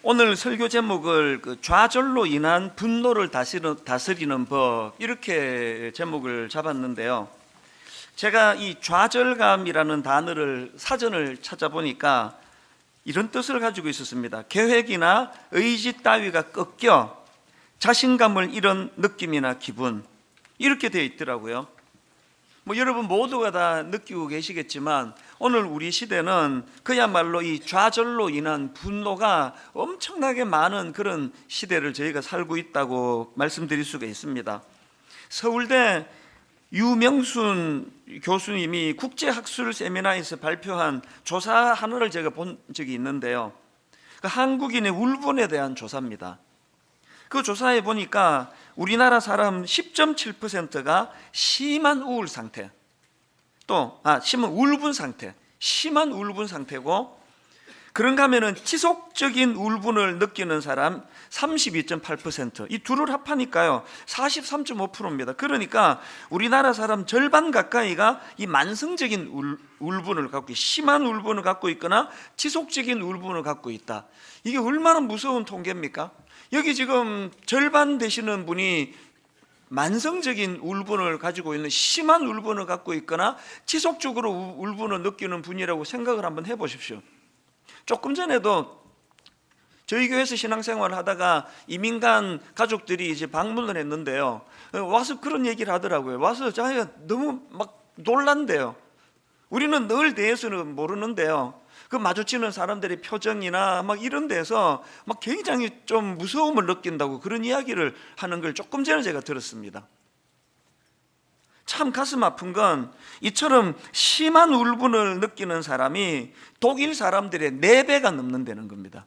오늘 설교 제목을 좌절로 인한 분노를 다스리는 법, 이렇게 제목을 잡았는데요. 제가 이 좌절감이라는 단어를 사전을 찾아보니까 이런 뜻을 가지고 있었습니다. 계획이나 의지 따위가 꺾여 자신감을 잃은 느낌이나 기분, 이렇게 되어 있더라고요. 여러분 모두가 다 느끼고 계시겠지만 오늘 우리 시대는 그야말로 이 좌절로 인한 분노가 엄청나게 많은 그런 시대를 저희가 살고 있다고 말씀드릴 수가 있습니다. 서울대 유명순 교수님이 국제학술 세미나에서 발표한 조사 하나를 제가 본 적이 있는데요. 한국인의 울분에 대한 조사입니다. 그 조사에 보니까 우리나라 사람 10.7%가 심한 우울 상태, 심한 울분 상태고, 그런가 하면은 지속적인 울분을 느끼는 사람 32.8%, 이 둘을 합하니까요 43.5%입니다. 그러니까 우리나라 사람 절반 가까이가 이 만성적인 울분을 갖고, 심한 울분을 갖고 있거나 지속적인 울분을 갖고 있다. 이게 얼마나 무서운 통계입니까? 여기 지금 절반 되시는 분이 만성적인 울분을 가지고 있는, 심한 울분을 갖고 있거나 지속적으로 울분을 느끼는 분이라고 생각을 한번 해보십시오. 조금 전에도 저희 교회에서 신앙생활을 하다가 이민간 가족들이 이제 방문을 했는데요, 와서 그런 얘기를 하더라고요. 와서 자기가 너무 막 놀란대요. 우리는 늘 대해서는 모르는데요, 그 마주치는 사람들의 표정이나 막 이런 데서 막 굉장히 좀 무서움을 느낀다고 그런 이야기를 하는 걸 조금 전에 제가 들었습니다. 참 가슴 아픈 건 이처럼 심한 울분을 느끼는 사람이 독일 사람들의 4배가 넘는다는 겁니다.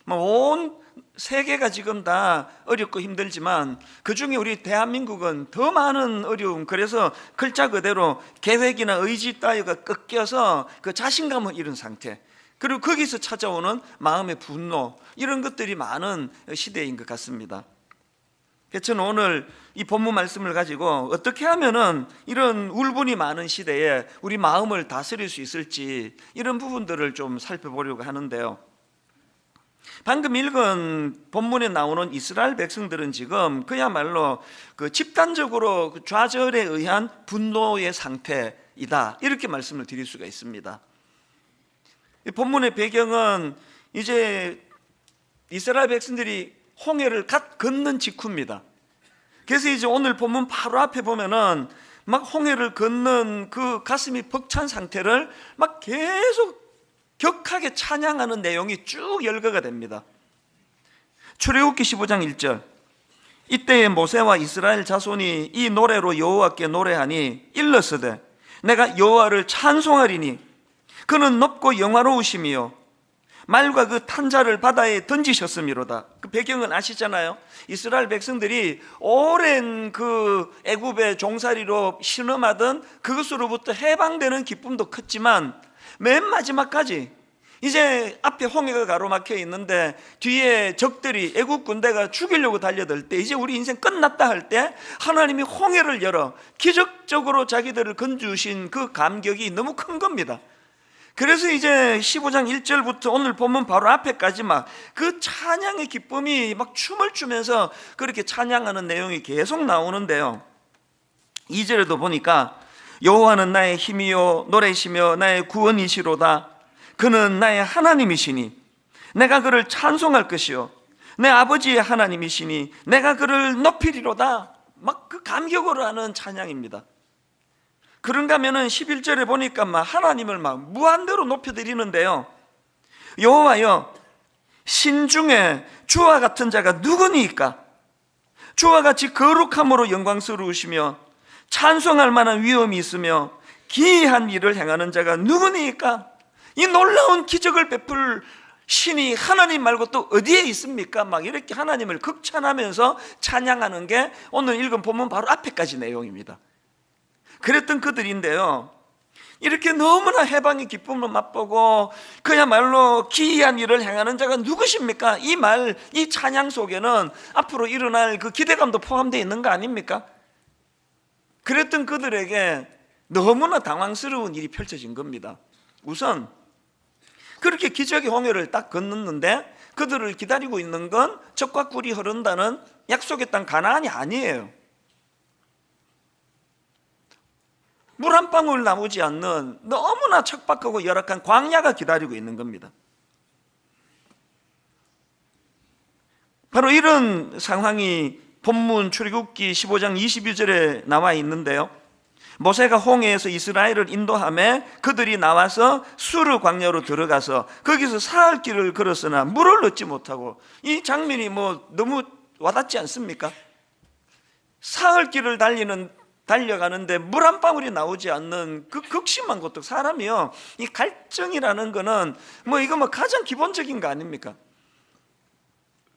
온 세계가 지금 다 어렵고 힘들지만 그중에 우리 대한민국은 더 많은 어려움, 그래서 글자 그대로 계획이나 의지 따위가 꺾여서 그 자신감을 잃은 상태, 그리고 거기서 찾아오는 마음의 분노, 이런 것들이 많은 시대인 것 같습니다. 저는 오늘 이 본문 말씀을 가지고 어떻게 하면은 이런 울분이 많은 시대에 우리 마음을 다스릴 수 있을지, 이런 부분들을 좀 살펴보려고 하는데요. 방금 읽은 본문에 나오는 이스라엘 백성들은 지금 그야말로 집단적으로 좌절에 의한 분노의 상태이다, 이렇게 말씀을 드릴 수가 있습니다. 이 본문의 배경은 이제 이스라엘 백성들이 홍해를 갓 건넌 직후입니다. 그래서 이제 오늘 본문 바로 앞에 보면은 막 홍해를 건넌 그 가슴이 벅찬 상태를 막 계속 격하게 찬양하는 내용이 쭉 열거가 됩니다. 출애굽기 15장 1절, 이때에 모세와 이스라엘 자손이 이 노래로 여호와께 노래하니 일렀으되 내가 여호와를 찬송하리니 그는 높고 영화로우심이요 말과 그 탄자를 바다에 던지셨음이로다. 그 배경은 아시잖아요. 이스라엘 백성들이 오랜 그 애굽의 종살이로 신음하던 그것으로부터 해방되는 기쁨도 컸지만 맨 마지막까지 이제 앞에 홍해가 가로막혀 있는데 뒤에 적들이, 애국 군대가 죽이려고 달려들 때, 이제 우리 인생 끝났다 할 때 하나님이 홍해를 열어 기적적으로 자기들을 건주신 그 감격이 너무 큰 겁니다. 그래서 이제 15장 1절부터 오늘 본문 바로 앞에까지 막 그 찬양의 기쁨이 막 춤을 추면서 그렇게 찬양하는 내용이 계속 나오는데요, 2절에도 보니까 여호와는 나의 힘이요 노래시며 나의 구원이시로다. 그는 나의 하나님이시니 내가 그를 찬송할 것이요 내 아버지의 하나님이시니 내가 그를 높이리로다. 막 그 감격으로 하는 찬양입니다. 그런가 하면은 11절에 보니까 막 하나님을 막 무한대로 높여드리는데요, 여호와여 신중에 주와 같은 자가 누구니까? 주와 같이 거룩함으로 영광스러우시며 찬송할 만한 위엄이 있으며 기이한 일을 행하는 자가 누구니까? 이 놀라운 기적을 베풀 신이 하나님 말고 또 어디에 있습니까? 막 이렇게 하나님을 극찬하면서 찬양하는 게 오늘 읽은 본문 바로 앞에까지 내용입니다. 그랬던 그들인데요, 이렇게 너무나 해방의 기쁨을 맛보고 그야말로 기이한 일을 행하는 자가 누구십니까? 이 말, 이 찬양 속에는 앞으로 일어날 그 기대감도 포함되어 있는 거 아닙니까? 그랬던 그들에게 너무나 당황스러운 일이 펼쳐진 겁니다. 우선 그렇게 기적의 홍해를 딱 건넜는데 그들을 기다리고 있는 건 젖과 꿀이 흐른다는 약속의 땅 가나안이 아니에요. 물 한 방울 나오지 않는 너무나 척박하고 열악한 광야가 기다리고 있는 겁니다. 바로 이런 상황이 본문 출애굽기 15장 22절에 나와 있는데요, 모세가 홍해에서 이스라엘을 인도하며 그들이 나와서 수르 광야로 들어가서 거기서 사흘 길을 걸었으나 물을 얻지 못하고, 이 장면이 너무 와닿지 않습니까? 사흘 길을 달려가는데 물 한 방울이 나오지 않는 그 극심한 고통. 사람이요, 이 갈증이라는 거는 이거 가장 기본적인 거 아닙니까?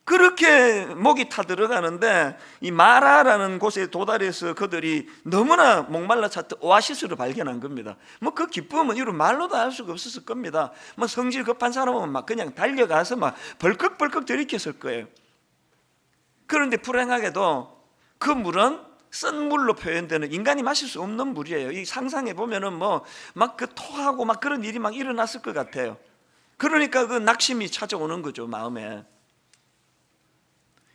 그렇게 목이 타들어가는데 이 마라라는 곳에 도달해서 그들이 너무나 목말라 찼던 오아시스를 발견한 겁니다. 그 기쁨은 이런 말로도 알 수가 없었을 겁니다. 성질 급한 사람은 막 그냥 달려가서 막 벌컥벌컥 들이켰을 거예요. 그런데 불행하게도 그 물은 쓴 물로 표현되는, 인간이 마실 수 없는 물이에요. 이 상상해 보면은 막 그 토하고 막 그런 일이 막 일어났을 것 같아요. 그러니까 그 낙심이 찾아오는 거죠, 마음에.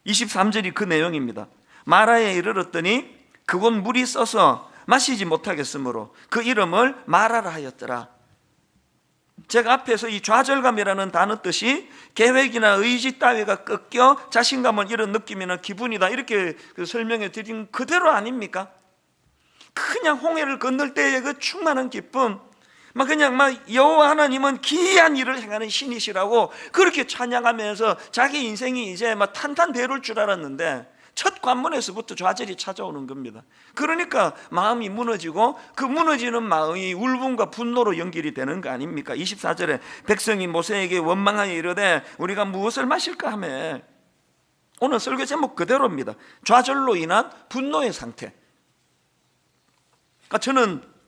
23절이 그 내용입니다. 마라에 이르렀더니 그곳 물이 써서 마시지 못하겠으므로 그 이름을 마라라 하였더라. 제가 앞에서 이 좌절감이라는 단어 뜻이 계획이나 의지 따위가 꺾여 자신감을 잃은 느낌이나 기분이다, 이렇게 설명해 드린 그대로 아닙니까? 그냥 홍해를 건널 때의 그 충만한 기쁨, 그냥 여호와 하나님은 기이한 일을 행하는 신이시라고 그렇게 찬양하면서 자기 인생이 이제 탄탄대로일 줄 알았는데 첫 관문에서부터 좌절이 찾아오는 겁니다. 그러니까 마음이 무너지고 그 무너지는 마음이 울분과 분노로 연결이 되는 거 아닙니까? 24절에 백성이 모세에게 원망하여 이르되 우리가 무엇을 마실까 하며, 오늘 설교 제목 그대로입니다. 좌절로 인한 분노의 상태. 그러니까 저는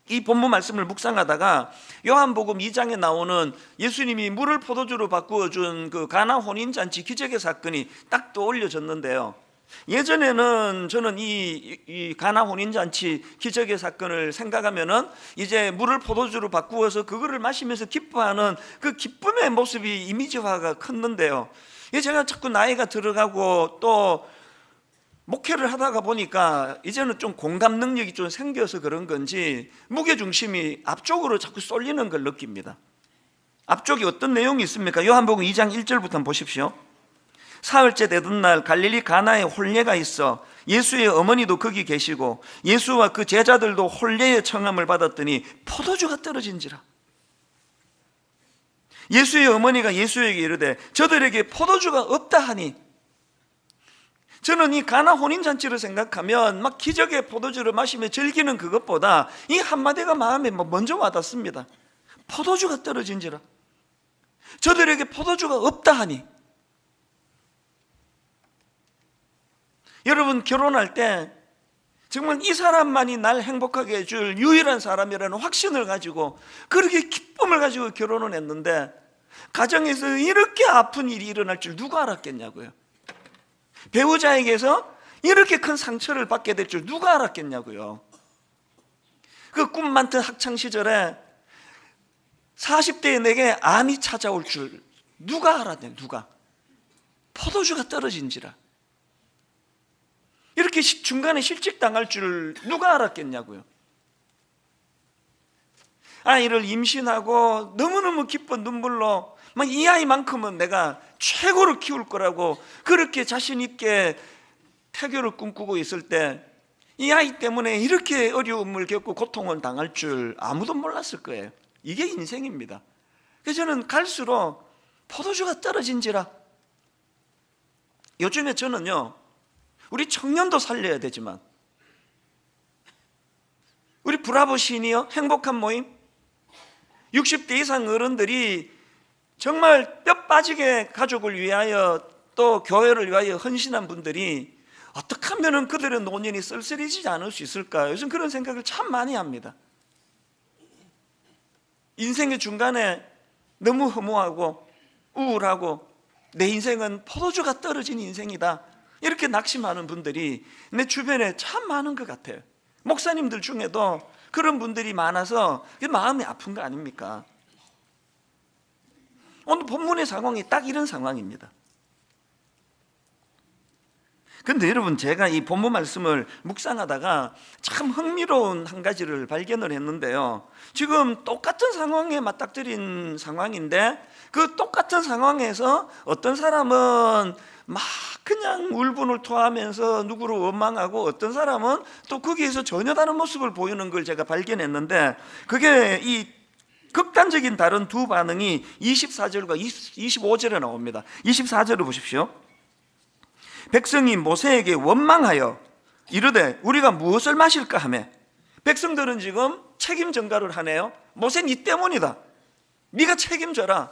이 본문 말씀을 묵상하다가 요한복음 2장에 나오는 예수님이 물을 포도주로 바꾸어 준 그 가나 혼인잔치 기적의 사건이 딱 떠올려졌는데요, 예전에는 저는 이 가나 혼인잔치 기적의 사건을 생각하면은 이제 물을 포도주로 바꾸어서 그거를 마시면서 기뻐하는 그 기쁨의 모습이 이미지화가 컸는데요, 제가 자꾸 나이가 들어가고 또 목회를 하다가 보니까 이제는 좀 공감 능력이 좀 생겨서 그런 건지 무게중심이 앞쪽으로 자꾸 쏠리는 걸 느낍니다. 앞쪽에 어떤 내용이 있습니까? 요한복음 2장 1절부터 한번 보십시오. 사흘째 되던 날 갈릴리 가나에 혼례가 있어 예수의 어머니도 거기 계시고 예수와 그 제자들도 혼례의 청함을 받았더니 포도주가 떨어진지라. 예수의 어머니가 예수에게 이르되 저들에게 포도주가 없다 하니, 저는 이 가나 혼인잔치를 생각하면 기적의 포도주를 마시며 즐기는 그것보다 이 한마디가 마음에 먼저 와닿습니다. 포도주가 떨어진지라. 저들에게 포도주가 없다 하니. 여러분, 결혼할 때 정말 이 사람만이 날 행복하게 해줄 유일한 사람이라는 확신을 가지고 그렇게 기쁨을 가지고 결혼을 했는데 가정에서 이렇게 아픈 일이 일어날 줄 누가 알았겠냐고요. 배우자에게서 이렇게 큰 상처를 받게 될 줄 누가 알았겠냐고요. 그 꿈 많던 학창시절에 40대의 내게 암이 찾아올 줄 누가 알았냐, 누가. 포도주가 떨어진지라. 이렇게 중간에 실직당할 줄 누가 알았겠냐고요. 아이를 임신하고 너무너무 기쁜 눈물로 이 아이만큼은 내가 최고로 키울 거라고 그렇게 자신 있게 태교를 꿈꾸고 있을 때 이 아이 때문에 이렇게 어려움을 겪고 고통을 당할 줄 아무도 몰랐을 거예요. 이게 인생입니다. 그래서 저는 갈수록 포도주가 떨어진지라. 요즘에 저는요, 우리 청년도 살려야 되지만, 우리 브라보 시니어 행복한 모임, 60대 이상 어른들이 정말 뼈 빠지게 가족을 위하여 또 교회를 위하여 헌신한 분들이 어떻게 하면 그들의 노년이 쓸쓸해지지 않을 수 있을까? 요즘 그런 생각을 참 많이 합니다. 인생의 중간에 너무 허무하고 우울하고 내 인생은 포도주가 떨어진 인생이다, 이렇게 낙심하는 분들이 내 주변에 참 많은 것 같아요. 목사님들 중에도 그런 분들이 많아서 마음이 아픈 거 아닙니까? 오늘 본문의 상황이 딱 이런 상황입니다. 근데 여러분, 제가 이 본문 말씀을 묵상하다가 참 흥미로운 한 가지를 발견을 했는데요. 지금 똑같은 상황에 맞닥뜨린 상황인데 그 똑같은 상황에서 어떤 사람은 막 그냥 울분을 토하면서 누구를 원망하고, 어떤 사람은 또 거기에서 전혀 다른 모습을 보이는 걸 제가 발견했는데, 그게 이 극단적인 다른 두 반응이 24절과 25절에 나옵니다. 24절을 보십시오. 백성이 모세에게 원망하여 이르되 우리가 무엇을 마실까 하매, 백성들은 지금 책임 전가를 하네요. 모세 니 때문이다, 네가 책임져라,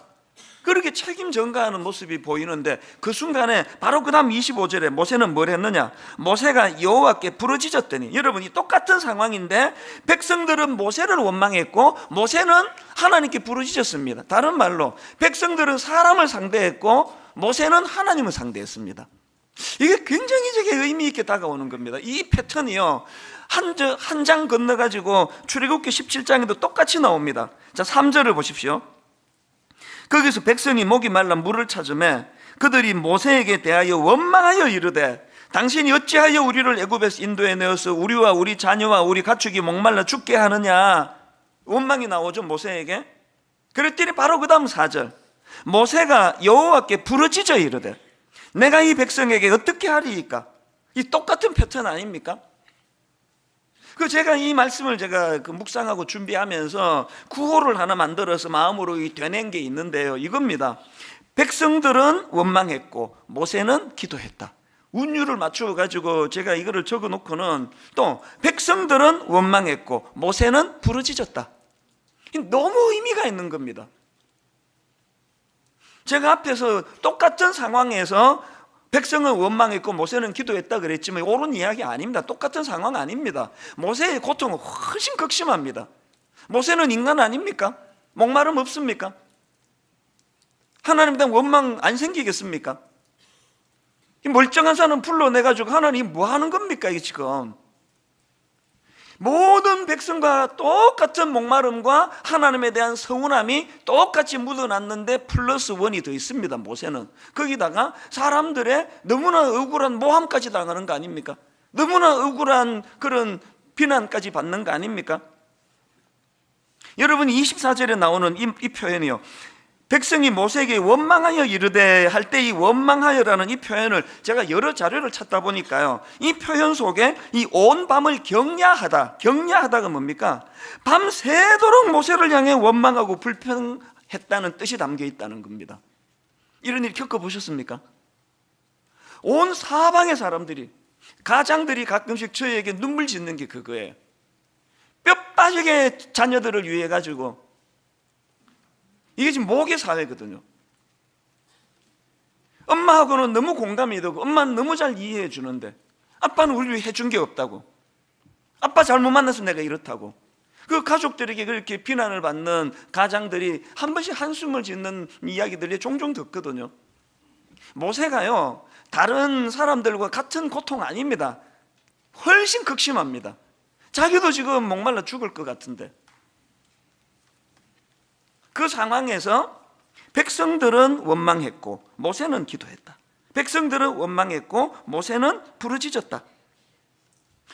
그렇게 책임 전가하는 모습이 보이는데, 그 순간에 바로 그 다음 25절에 모세는 뭘 했느냐, 모세가 여호와께 부르짖었더니, 여러분 이 똑같은 상황인데 백성들은 모세를 원망했고 모세는 하나님께 부르짖었습니다. 다른 말로 백성들은 사람을 상대했고 모세는 하나님을 상대했습니다. 이게 굉장히 저게 의미 있게 다가오는 겁니다. 이 패턴이요, 한 장 건너가지고 출애굽기 17장에도 똑같이 나옵니다. 자, 3절을 보십시오. 거기서 백성이 목이 말라 물을 찾으매 그들이 모세에게 대하여 원망하여 이르되 당신이 어찌하여 우리를 애굽에서 인도해 내어서 우리와 우리 자녀와 우리 가축이 목말라 죽게 하느냐, 원망이 나오죠 모세에게. 그랬더니 바로 그 다음 4절, 모세가 여호와께 부르짖어 이르되 내가 이 백성에게 어떻게 하리이까. 이 똑같은 패턴 아닙니까? 제가 이 말씀을 제가 묵상하고 준비하면서 구호를 하나 만들어서 마음으로 되낸 게 있는데요, 이겁니다. 백성들은 원망했고 모세는 기도했다. 운율을 맞추어 가지고 제가 이거를 적어 놓고는, 또 백성들은 원망했고 모세는 부르짖었다. 너무 의미가 있는 겁니다. 제가 앞에서 똑같은 상황에서 백성은 원망했고 모세는 기도했다 그랬지만 옳은 이야기 아닙니다. 똑같은 상황 아닙니다. 모세의 고통은 훨씬 극심합니다. 모세는 인간 아닙니까? 목마름 없습니까? 하나님에 대한 원망 안 생기겠습니까? 이 멀쩡한 사람 불러내가지고 하나님 뭐 하는 겁니까? 이게 지금 모든 백성과 똑같은 목마름과 하나님에 대한 서운함이 똑같이 묻어났는데 플러스 원이 더 있습니다. 모세는 거기다가 사람들의 너무나 억울한 모함까지 당하는 거 아닙니까? 너무나 억울한 그런 비난까지 받는 거 아닙니까? 여러분 24절에 나오는 이 표현이요, 백성이 모세에게 원망하여 이르되 할 때 이 원망하여라는 이 표현을 제가 여러 자료를 찾다 보니까요, 이 표현 속에 이 온 밤을 경야하다가 뭡니까? 밤새도록 모세를 향해 원망하고 불평했다는 뜻이 담겨 있다는 겁니다. 이런 일 겪어보셨습니까? 온 사방의 사람들이, 가장들이 가끔씩 저에게 눈물 짓는 게 그거예요. 뼈 빠지게 자녀들을 위해 가지고, 이게 지금 모계 사회거든요. 엄마하고는 너무 공감이 되고 엄마는 너무 잘 이해해 주는데 아빠는 우리 위해 해준 게 없다고, 아빠 잘못 만나서 내가 이렇다고, 그 가족들에게 그렇게 비난을 받는 가장들이 한 번씩 한숨을 짓는 이야기들이 종종 듣거든요. 모세가요, 다른 사람들과 같은 고통 아닙니다. 훨씬 극심합니다. 자기도 지금 목말라 죽을 것 같은데, 그 상황에서 백성들은 원망했고 모세는 기도했다. 백성들은 원망했고 모세는 부르짖었다.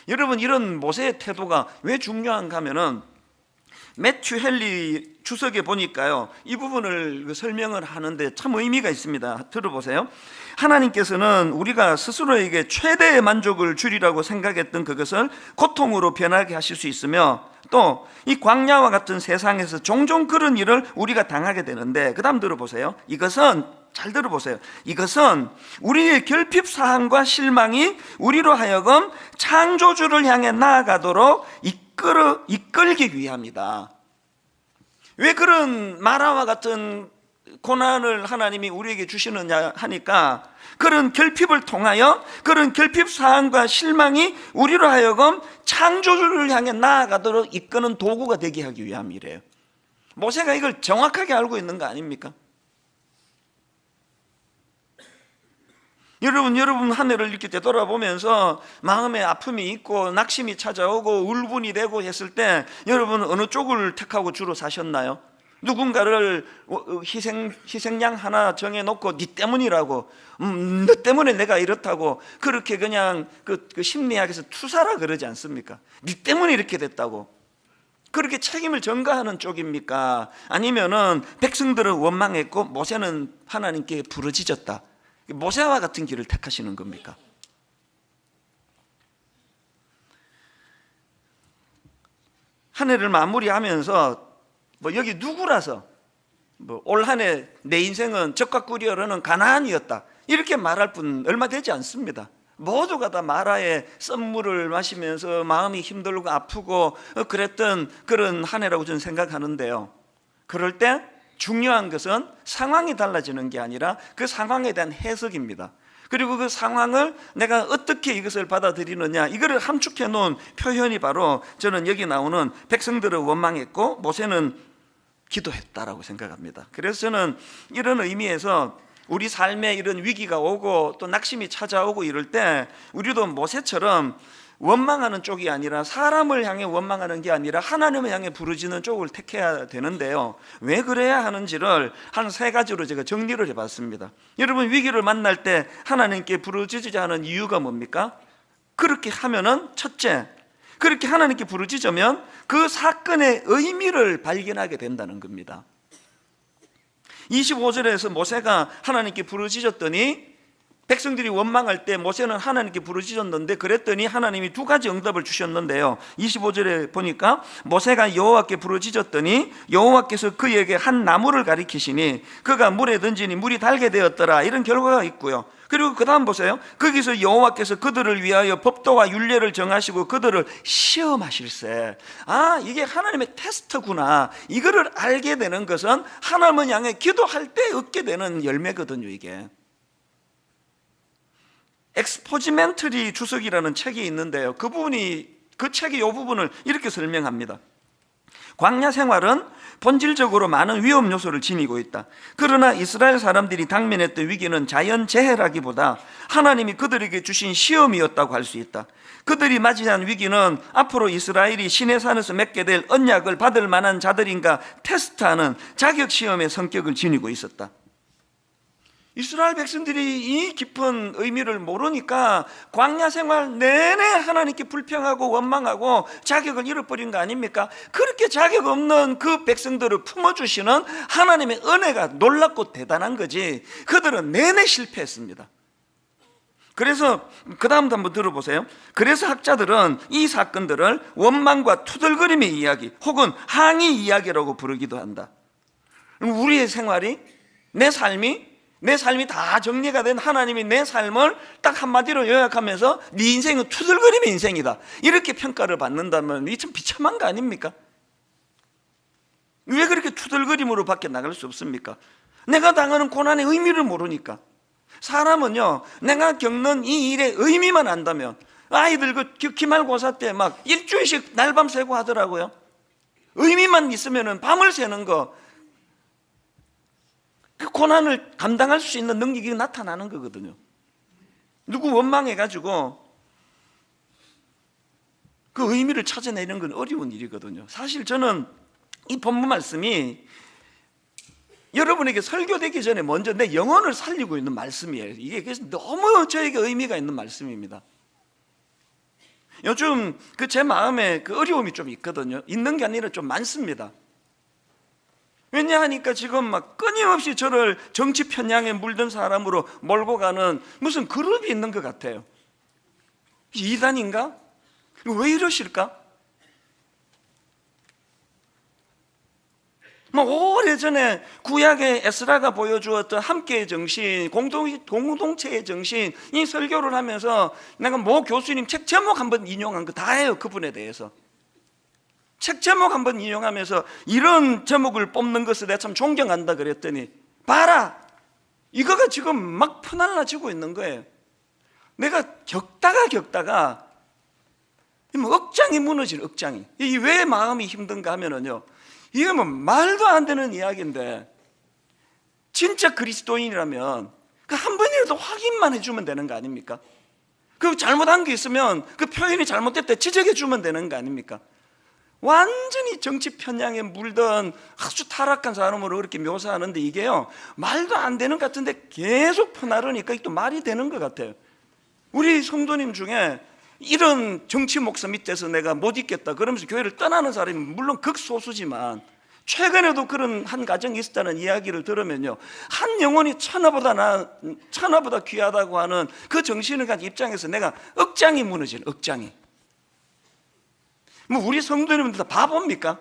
여러분, 이런 모세의 태도가 왜 중요한가 하면은 매튜 헨리 주석에 보니까요, 이 부분을 설명을 하는데 참 의미가 있습니다. 들어보세요. 하나님께서는 우리가 스스로에게 최대의 만족을 주리라고 생각했던 그것을 고통으로 변하게 하실 수 있으며, 또 이 광야와 같은 세상에서 종종 그런 일을 우리가 당하게 되는데, 그 다음 들어보세요. 잘 들어보세요. 이것은 우리의 결핍사함과 실망이 우리로 하여금 창조주를 향해 나아가도록 이끌기 위함이다. 왜 그런 마라와 같은 고난을 하나님이 우리에게 주시느냐 하니까, 그런 결핍을 통하여 그런 결핍사함과 실망이 우리로 하여금 창조주를 향해 나아가도록 이끄는 도구가 되게 하기 위함이래요. 모세가 이걸 정확하게 알고 있는 거 아닙니까? 여러분 한 해를 이렇게 되돌아보면서 마음에 아픔이 있고 낙심이 찾아오고 울분이 되고 했을 때 여러분 어느 쪽을 택하고 주로 사셨나요? 누군가를 희생양 하나 정해놓고 네 때문이라고, 너 때문에 내가 이렇다고, 그렇게 그냥 그 심리학에서 투사라 그러지 않습니까? 네 때문에 이렇게 됐다고. 그렇게 책임을 전가하는 쪽입니까? 아니면은 백성들은 원망했고 모세는 하나님께 부르짖었다, 모세와 같은 길을 택하시는 겁니까? 한 해를 마무리하면서 여기 누구라서 올 한 해 내 인생은 적과 꿀이 흐르는 가나안이었다 이렇게 말할 뿐 얼마 되지 않습니다. 모두가 다 마라의 썸물을 마시면서 마음이 힘들고 아프고 그랬던 그런 한 해라고 저는 생각하는데요, 그럴 때 중요한 것은 상황이 달라지는 게 아니라 그 상황에 대한 해석입니다. 그리고 그 상황을 내가 어떻게 이것을 받아들이느냐, 이거를 함축해 놓은 표현이 바로 저는 여기 나오는 백성들은 원망했고 모세는 기도했다라고 생각합니다. 그래서 저는 이런 의미에서 우리 삶에 이런 위기가 오고 또 낙심이 찾아오고 이럴 때 우리도 모세처럼 원망하는 쪽이 아니라, 사람을 향해 원망하는 게 아니라 하나님을 향해 부르짖는 쪽을 택해야 되는데요, 왜 그래야 하는지를 한 3가지로 제가 정리를 해봤습니다. 여러분, 위기를 만날 때 하나님께 부르짖으자 하는 이유가 뭡니까? 그렇게 하면은 첫째, 그렇게 하나님께 부르짖으면 그 사건의 의미를 발견하게 된다는 겁니다. 25절에서 모세가 하나님께 부르짖었더니, 백성들이 원망할 때 모세는 하나님께 부르짖었는데 그랬더니 하나님이 2가지 응답을 주셨는데요, 25절에 보니까 모세가 여호와께 부르짖었더니 여호와께서 그에게 한 나무를 가리키시니 그가 물에 던지니 물이 달게 되었더라, 이런 결과가 있고요. 그리고 그 다음 보세요. 거기서 여호와께서 그들을 위하여 법도와 율례를 정하시고 그들을 시험하실세. 이게 하나님의 테스트구나, 이거를 알게 되는 것은 하나님을 향해 기도할 때 얻게 되는 열매거든요. 이게 엑스포지멘터리 주석이라는 책이 있는데요, 그 책의 이 부분을 이렇게 설명합니다. 광야 생활은 본질적으로 많은 위험 요소를 지니고 있다. 그러나 이스라엘 사람들이 당면했던 위기는 자연재해라기보다 하나님이 그들에게 주신 시험이었다고 할 수 있다. 그들이 맞이한 위기는 앞으로 이스라엘이 시내산에서 맺게 될 언약을 받을 만한 자들인가 테스트하는 자격시험의 성격을 지니고 있었다. 이스라엘 백성들이 이 깊은 의미를 모르니까 광야 생활 내내 하나님께 불평하고 원망하고 자격을 잃어버린 거 아닙니까? 그렇게 자격 없는 그 백성들을 품어주시는 하나님의 은혜가 놀랍고 대단한 거지, 그들은 내내 실패했습니다. 그래서 그 다음도 한번 들어보세요. 그래서 학자들은 이 사건들을 원망과 투덜거림의 이야기 혹은 항의 이야기라고 부르기도 한다. 우리의 생활이, 내 삶이 다 정리가 된 하나님이 내 삶을 딱 한마디로 요약하면서 네 인생은 투덜거림의 인생이다, 이렇게 평가를 받는다면 이 참 비참한 거 아닙니까? 왜 그렇게 투덜거림으로 밖에 나갈 수 없습니까? 내가 당하는 고난의 의미를 모르니까. 사람은요, 내가 겪는 이 일의 의미만 안다면, 아이들 기말고사 때 막 일주일씩 날밤 새고 하더라고요. 의미만 있으면 밤을 새는 거, 그 고난을 감당할 수 있는 능력이 나타나는 거거든요. 누구 원망해가지고 그 의미를 찾아내는 건 어려운 일이거든요. 사실 저는 이 본문 말씀이 여러분에게 설교되기 전에 먼저 내 영혼을 살리고 있는 말씀이에요. 이게 너무 저에게 의미가 있는 말씀입니다. 요즘 제 마음에 그 어려움이 좀 있거든요. 있는 게 아니라 좀 많습니다. 왜냐하니까 지금 막 끊임없이 저를 정치 편향에 물든 사람으로 몰고 가는 무슨 그룹이 있는 것 같아요. 이단인가? 왜 이러실까? 오래전에 구약의 에스라가 보여주었던 함께의 정신, 공동체의 정신, 이 설교를 하면서 내가 모 교수님 책 제목 한번 인용한 거 다예요. 그분에 대해서 책 제목 한번 인용하면서 이런 제목을 뽑는 것을 내가 참 존경한다 그랬더니, 봐라, 이거가 지금 막 퍼날라지고 있는 거예요. 내가 겪다가 억장이 무너진 억장이. 이 왜 마음이 힘든가 하면은요, 이게 말도 안 되는 이야기인데, 진짜 그리스도인이라면 그 한 번이라도 확인만 해주면 되는 거 아닙니까? 그 잘못한 게 있으면 그 표현이 잘못됐다 지적해 주면 되는 거 아닙니까? 완전히 정치 편향에 물든 아주 타락한 사람으로 그렇게 묘사하는데 이게요, 말도 안 되는 것 같은데 계속 퍼나르니까 또 말이 되는 것 같아요. 우리 성도님 중에 이런 정치 목사 밑에서 내가 못 있겠다 그러면서 교회를 떠나는 사람이 물론 극소수지만, 최근에도 그런 한 가정이 있었다는 이야기를 들으면요, 한 영혼이 천하보다 귀하다고 하는 그 정신을 가진 입장에서 내가 억장이 무너지는, 억장이. 뭐 우리 성도님들 다 바보입니까?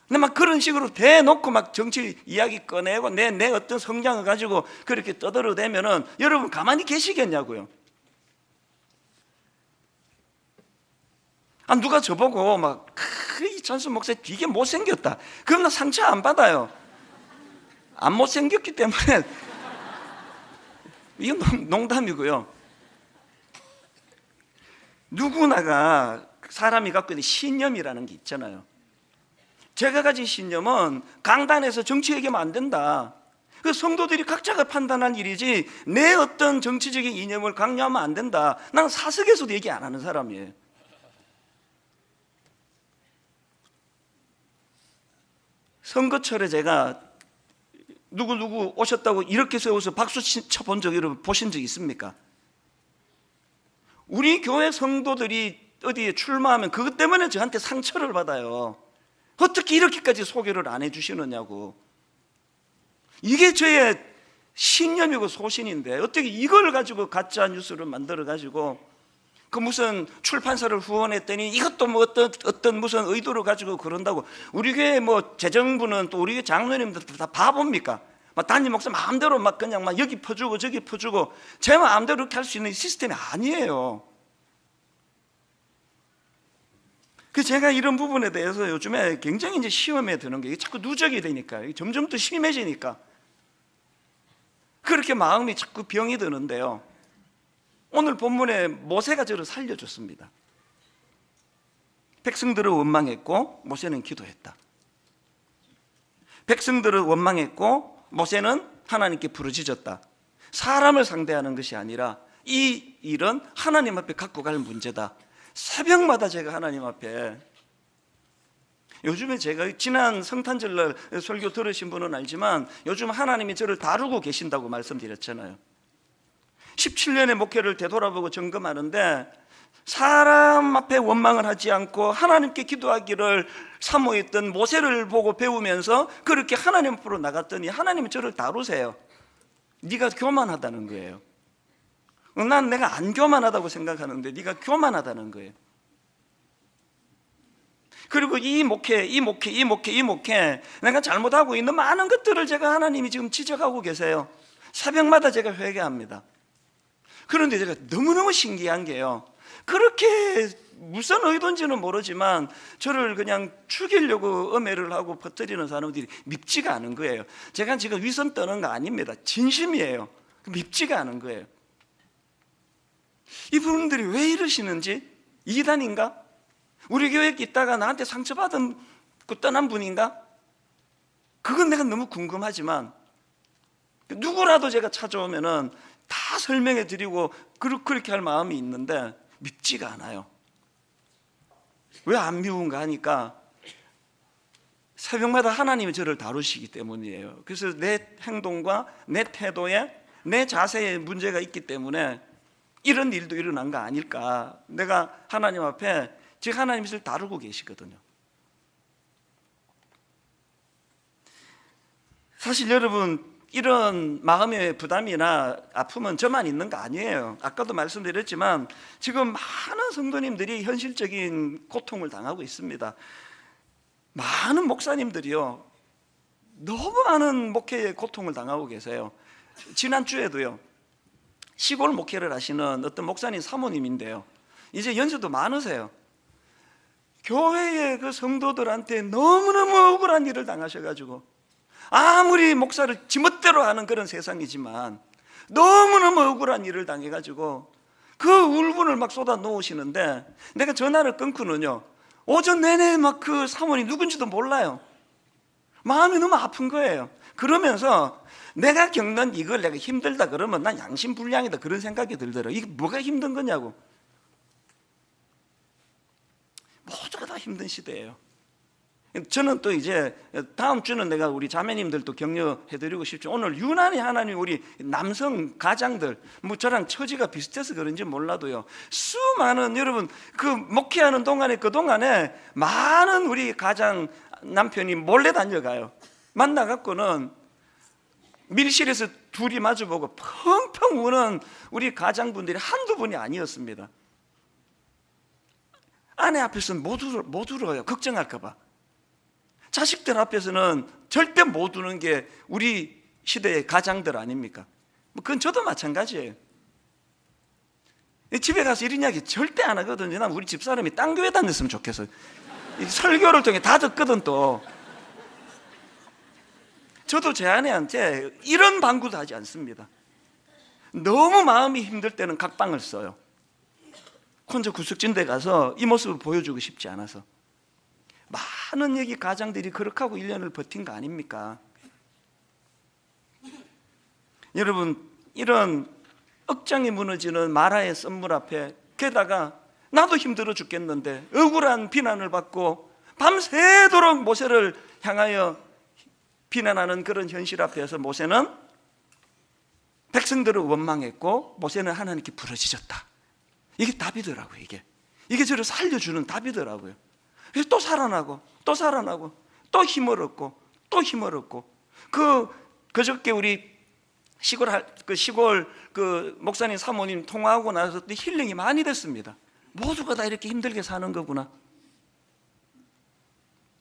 근데 막 그런 식으로 대놓고 막 정치 이야기 꺼내고 내 어떤 성장을 가지고 그렇게 떠들어대면은 여러분 가만히 계시겠냐고요. 누가 저보고 막 이찬수 목사 되게 못생겼다, 그럼 나 상처 안 받아요. 안 못생겼기 때문에. 이건 농담이고요. 누구나가 사람이 갖고 있는 신념이라는 게 있잖아요. 제가 가진 신념은 강단에서 정치 얘기하면 안 된다. 그 성도들이 각자가 판단할 일이지 내 어떤 정치적인 이념을 강요하면 안 된다. 나는 사석에서도 얘기 안 하는 사람이에요. 선거철에 제가 누구 오셨다고 이렇게 세워서 박수 쳐본 적 여러분 보신 적 있습니까? 우리 교회 성도들이 어디에 출마하면 그것 때문에 저한테 상처를 받아요. 어떻게 이렇게까지 소개를 안 해주시느냐고. 이게 저의 신념이고 소신인데 어떻게 이걸 가지고 가짜 뉴스를 만들어 가지고 그 무슨 출판사를 후원했더니 이것도 뭐 어떤 무슨 의도를 가지고 그런다고. 우리 교회 뭐 재정부는 또 우리 교회 장로님들 다 바보입니까? 막 담임 목사 마음대로 막 그냥 막 여기 퍼주고 저기 퍼주고 제 마음대로 그렇게 할 수 있는 시스템이 아니에요. 제가 이런 부분에 대해서 요즘에 굉장히 이제 시험에 드는 게 자꾸 누적이 되니까, 점점 더 심해지니까 그렇게 마음이 자꾸 병이 드는데요. 오늘 본문에 모세가 저를 살려줬습니다. 백성들을 원망했고 모세는 기도했다. 백성들을 원망했고 모세는 하나님께 부르짖었다. 사람을 상대하는 것이 아니라 이 일은 하나님 앞에 갖고 갈 문제다. 새벽마다 제가 하나님 앞에, 요즘에 제가 지난 성탄절날 설교 들으신 분은 알지만 요즘 하나님이 저를 다루고 계신다고 말씀드렸잖아요. 17년의 목회를 되돌아보고 점검하는데 사람 앞에 원망을 하지 않고 하나님께 기도하기를 사모했던 모세를 보고 배우면서 그렇게 하나님 앞으로 나갔더니 하나님이 저를 다루세요. 네가 교만하다는 거예요. 난 내가 안 교만하다고 생각하는데 네가 교만하다는 거예요. 그리고 이 목회 내가 잘못하고 있는 많은 것들을 제가 하나님이 지금 지적하고 계세요. 새벽마다 제가 회개합니다. 그런데 제가 너무너무 신기한 게요, 그렇게 무슨 의도인지는 모르지만 저를 그냥 죽이려고 음해를 하고 퍼뜨리는 사람들이 밉지가 않은 거예요. 제가 지금 위선 떠는 거 아닙니다. 진심이에요. 밉지가 않은 거예요. 이분들이 왜 이러시는지, 이단인가? 우리 교회에 있다가 나한테 상처받은 그 떠난 분인가? 그건 내가 너무 궁금하지만 누구라도 제가 찾아오면은 다 설명해 드리고 그렇게 할 마음이 있는데 밉지가 않아요. 왜 안 미운가 하니까 새벽마다 하나님이 저를 다루시기 때문이에요. 그래서 내 행동과 내 태도에, 내 자세에 문제가 있기 때문에 이런 일도 일어난 거 아닐까. 내가 하나님 앞에 지금 하나님이 저를 다루고 계시거든요. 사실 여러분, 이런 마음의 부담이나 아픔은 저만 있는 거 아니에요. 아까도 말씀드렸지만 지금 많은 성도님들이 현실적인 고통을 당하고 있습니다. 많은 목사님들이요, 너무 많은 목회의 고통을 당하고 계세요. 지난주에도요, 시골 목회를 하시는 어떤 목사님 사모님인데요, 이제 연세도 많으세요. 교회의 그 성도들한테 너무너무 억울한 일을 당하셔가지고 아무리 목사를 지멋대로 하는 그런 세상이지만 너무너무 억울한 일을 당해가지고 그 울분을 막 쏟아 놓으시는데, 내가 전화를 끊고는요, 오전 내내 막 그 사모님 누군지도 몰라요. 마음이 너무 아픈 거예요. 그러면서 내가 겪는 이걸 내가 힘들다 그러면 난 양심불량이다 그런 생각이 들더라고요. 이게 뭐가 힘든 거냐고. 모두가 다 힘든 시대예요. 저는 또 이제 다음 주는 내가 우리 자매님들도 격려해드리고 싶죠. 오늘 유난히 하나님 우리 남성 가장들, 뭐 저랑 처지가 비슷해서 그런지 몰라도요, 수많은 여러분 그 목회하는 동안에 그동안에 많은 우리 가장 남편이 몰래 다녀가요. 만나갖고는 밀실에서 둘이 마주보고 펑펑 우는 우리 가장분들이 한두 분이 아니었습니다. 아내 앞에서는 못 울어요. 걱정할까 봐. 자식들 앞에서는 절대 못 우는 게 우리 시대의 가장들 아닙니까? 그건 저도 마찬가지예요. 집에 가서 이런 이야기 절대 안 하거든요. 난 우리 집사람이 딴 교회 다녔으면 좋겠어요. 설교를 통해 다 듣거든. 또 저도 제 아내한테 이런 방구도 하지 않습니다. 너무 마음이 힘들 때는 각방을 써요. 혼자 구석진 데 가서 이 모습을 보여주고 싶지 않아서. 많은 얘기 가장들이 그렇게 하고 1년을 버틴 거 아닙니까? 여러분, 이런 억장이 무너지는 마라의 썬물 앞에, 게다가 나도 힘들어 죽겠는데 억울한 비난을 받고 밤새도록 모세를 향하여 비난하는 그런 현실 앞에서 모세는 백성들을 원망했고 모세는 하나님께 부르짖었다. 이게 답이더라고요. 이게 저를 살려주는 답이더라고요. 그래서 또 살아나고 또 살아나고 또 힘을 얻고 또 힘을 얻고, 그저께 우리 시골 목사님 사모님 통화하고 나서 힐링이 많이 됐습니다. 모두가 다 이렇게 힘들게 사는 거구나.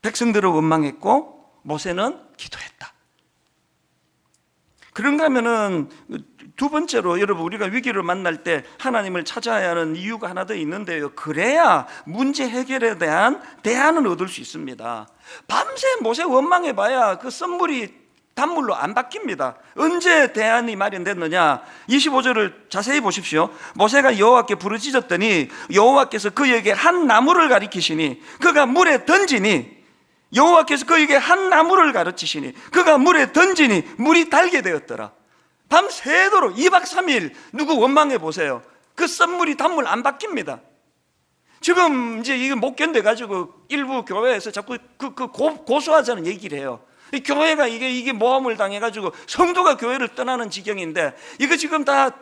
백성들을 원망했고 모세는 기도했다. 그런가 하면은 두 번째로, 여러분 우리가 위기를 만날 때 하나님을 찾아야 하는 이유가 하나 더 있는데요, 그래야 문제 해결에 대한 대안을 얻을 수 있습니다. 밤새 모세 원망해봐야 그 썬물이 단물로 안 바뀝니다. 언제 대안이 마련됐느냐? 25절을 자세히 보십시오. 모세가 여호와께 부르짖었더니 여호와께서 그에게 한 나무를 가리키시니 그가 물에 던지니, 여호와께서 그에게 한 나무를 가르치시니 그가 물에 던지니 물이 달게 되었더라. 밤새도록 2박 3일 누구 원망해 보세요. 그 썬물이 단물 안 바뀝니다. 지금 이제 이거 못 견뎌가지고 일부 교회에서 자꾸 고소하자는 얘기를 해요. 교회가 이게 모함을 당해가지고 성도가 교회를 떠나는 지경인데, 이거 지금 다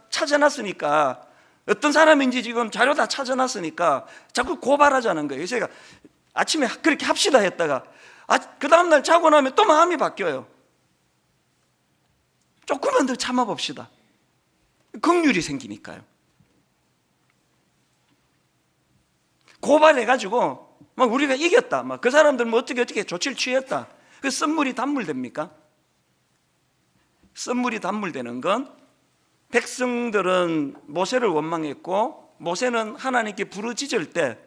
찾아놨으니까, 어떤 사람인지 지금 자료 다 찾아놨으니까 자꾸 고발하자는 거예요. 그래서 제가 아침에 그렇게 합시다 했다가 그 다음날 자고 나면 또 마음이 바뀌어요. 조금만 더 참아봅시다. 긍휼이 생기니까요. 고발해가지고 막 우리가 이겼다, 막 그 사람들 뭐 어떻게 조치를 취했다, 그 썬물이 단물 됩니까? 썬물이 단물 되는 건 백성들은 모세를 원망했고 모세는 하나님께 부르짖을 때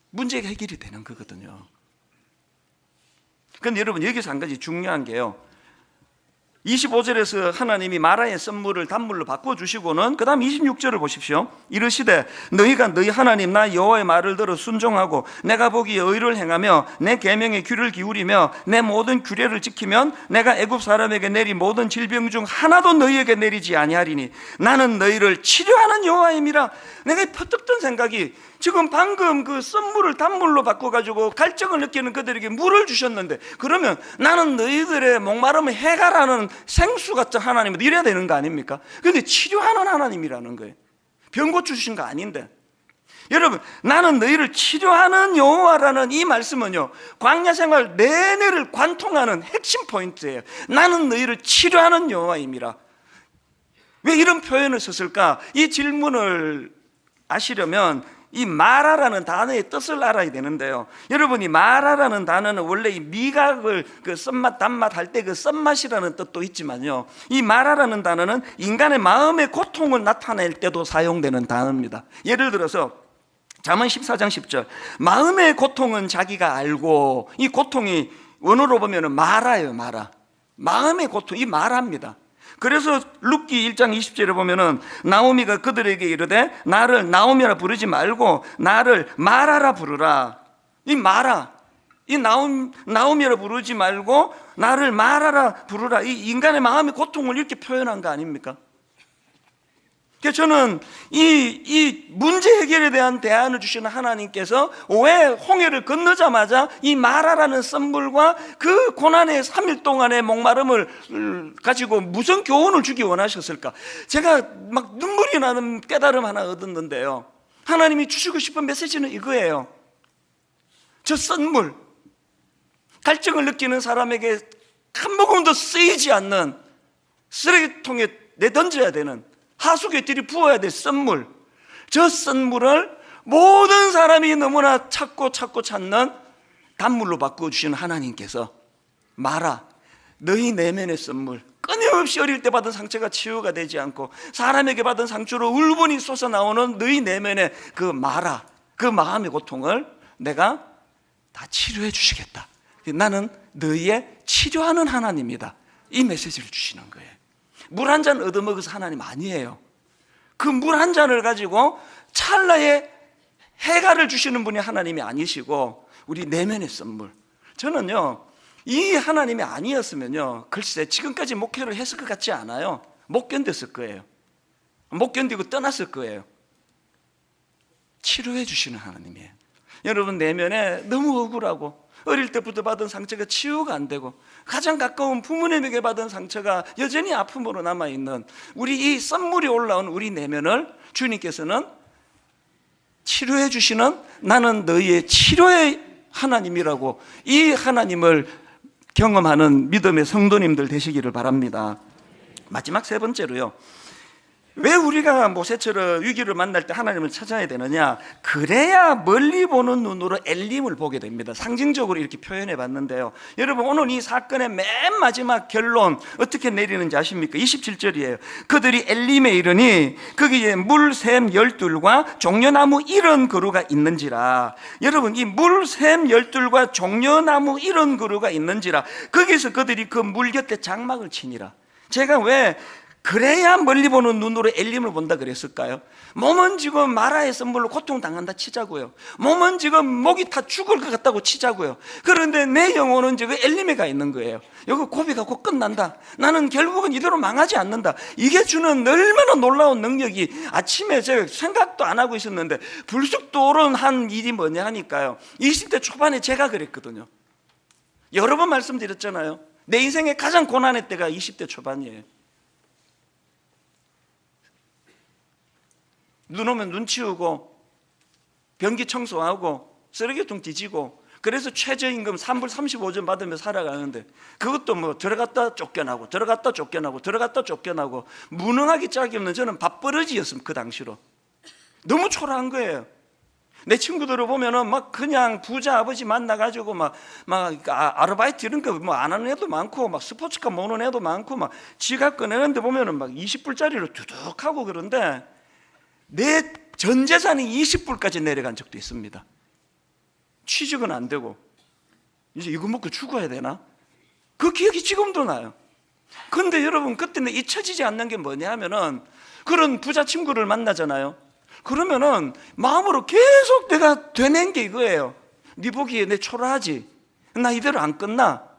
문제가 해결이 되는 거거든요. 그런데 여러분 여기서 한 가지 중요한 게요, 25절에서 하나님이 마라의 썬물을 단물로 바꿔주시고는 그 다음 26절을 보십시오. 이르시되 너희가 너희 하나님 나 여호와의 말을 들어 순종하고 내가 보기에 의를 행하며 내 계명에 귀를 기울이며 내 모든 규례를 지키면 내가 애굽 사람에게 내린 모든 질병 중 하나도 너희에게 내리지 아니하리니 나는 너희를 치료하는 여호와임이라. 내가 퍼뜩 든 생각이, 지금 방금 그 썬물을 단물로 바꿔가지고 갈증을 느끼는 그들에게 물을 주셨는데, 그러면 나는 너희들의 목마름을 해결하는 생수 같은 하나님은 이래야 되는 거 아닙니까? 그런데 치료하는 하나님이라는 거예요. 병 고쳐주신 거 아닌데. 여러분, 나는 너희를 치료하는 여호와라는 이 말씀은요, 광야 생활 내내를 관통하는 핵심 포인트예요. 나는 너희를 치료하는 여호와임이라. 왜 이런 표현을 썼을까? 이 질문을 아시려면 이 마라라는 단어의 뜻을 알아야 되는데요, 여러분이 마라라는 단어는 원래 이 미각을 그 썬맛 단맛 할 때 그 썬맛이라는 뜻도 있지만요, 이 마라라는 단어는 인간의 마음의 고통을 나타낼 때도 사용되는 단어입니다. 예를 들어서 잠언 14장 10절, 마음의 고통은 자기가 알고, 이 고통이 원어로 보면 마라예요. 마음의 고통, 이 마라입니다. 그래서 룻기 1장 20절에 보면은 나오미가 그들에게 이르되 나를 나오미라 부르지 말고 나를 마라라 부르라. 이 마라, 이 나오미라 부르지 말고 나를 마라라 부르라. 이 인간의 마음의 고통을 이렇게 표현한 거 아닙니까? 그래서 저는 이 문제 해결에 대한 대안을 주시는 하나님께서 왜 홍해를 건너자마자 이 마라라는 썸물과 그 고난의 3일 동안의 목마름을 가지고 무슨 교훈을 주기 원하셨을까? 제가 막 눈물이 나는 깨달음 하나 얻었는데요, 하나님이 주시고 싶은 메시지는 이거예요. 저 썸물, 갈증을 느끼는 사람에게 한 모금도 쓰이지 않는 쓰레기통에 내던져야 되는, 하수구에 들이부어야 될 썬물, 저 썬물을 모든 사람이 너무나 찾고 찾는 단물로 바꿔주시는 하나님께서 마라, 너희 내면의 썬물, 끊임없이 어릴 때 받은 상처가 치유가 되지 않고 사람에게 받은 상처로 울분이 솟아나오는 너희 내면의 그 마라, 그 마음의 고통을 내가 다 치료해 주시겠다. 나는 너희의 치료하는 하나님이다. 이 메시지를 주시는 거예요. 물 한 잔 얻어먹어서 하나님 아니에요. 그 물 한 잔을 가지고 찰나에 해가를 주시는 분이 하나님이 아니시고 우리 내면의 썬물. 저는요, 이 하나님이 아니었으면요, 글쎄 지금까지 목회를 했을 것 같지 않아요. 못 견뎠을 거예요. 못 견디고 떠났을 거예요. 치료해 주시는 하나님이에요. 여러분 내면에 너무 억울하고 어릴 때부터 받은 상처가 치유가 안 되고 가장 가까운 부모님에게 받은 상처가 여전히 아픔으로 남아있는 우리 이 썬물이 올라온 우리 내면을 주님께서는 치료해 주시는, 나는 너희의 치료의 하나님이라고, 이 하나님을 경험하는 믿음의 성도님들 되시기를 바랍니다. 마지막 세 번째로요, 왜 우리가 모세처럼 위기를 만날 때 하나님을 찾아야 되느냐? 그래야 멀리 보는 눈으로 엘림을 보게 됩니다. 상징적으로 이렇게 표현해 봤는데요, 여러분 오늘 이 사건의 맨 마지막 결론 어떻게 내리는지 아십니까? 27절이에요. 그들이 엘림에 이르니 거기에 물샘 12과 종려나무 70그루가 있는지라. 여러분 이 물샘 12과 종려나무 70그루가 있는지라, 거기서 그들이 그 물 곁에 장막을 치니라. 제가 왜 그래야 멀리 보는 눈으로 엘림을 본다 그랬을까요? 몸은 지금 마라의 썸물로 고통당한다 치자고요. 몸은 지금 목이 타 죽을 것 같다고 치자고요. 그런데 내 영혼은 지금 엘림에 가 있는 거예요. 여기 고비가 곧 끝난다. 나는 결국은 이대로 망하지 않는다. 이게 주는 얼마나 놀라운 능력이, 아침에 제가 생각도 안 하고 있었는데 불쑥 떠오른 일이 뭐냐 하니까요, 20대 초반에 제가 그랬거든요. 여러 번 말씀드렸잖아요. 내 인생의 가장 고난의 때가 20대 초반이에요. 눈 오면 눈 치우고 변기 청소하고 쓰레기통 뒤지고, 그래서 최저임금 3불 35전 받으며 살아가는데 그것도 뭐 들어갔다 쫓겨나고 들어갔다 쫓겨나고 들어갔다 쫓겨나고 무능하기 짝이 없는 저는 밥버릇이었습니다. 그 당시로 너무 초라한 거예요. 내 친구들을 보면은 막 그냥 부자 아버지 만나가지고 막 아르바이트 이런 거 뭐 안 하는 애도 많고, 막 스포츠카 모는 애도 많고, 막 지갑 꺼내는데 보면은 막 20불짜리로 두둑하고, 그런데 내 전 재산이 20불까지 내려간 적도 있습니다. 취직은 안 되고 이제 이거 먹고 죽어야 되나? 그 기억이 지금도 나요. 그런데 여러분 그때는 잊혀지지 않는 게 뭐냐 하면은, 그런 부자 친구를 만나잖아요. 그러면은 마음으로 계속 내가 되낸 게 이거예요. 네 보기에 내 초라하지? 나 이대로 안 끝나?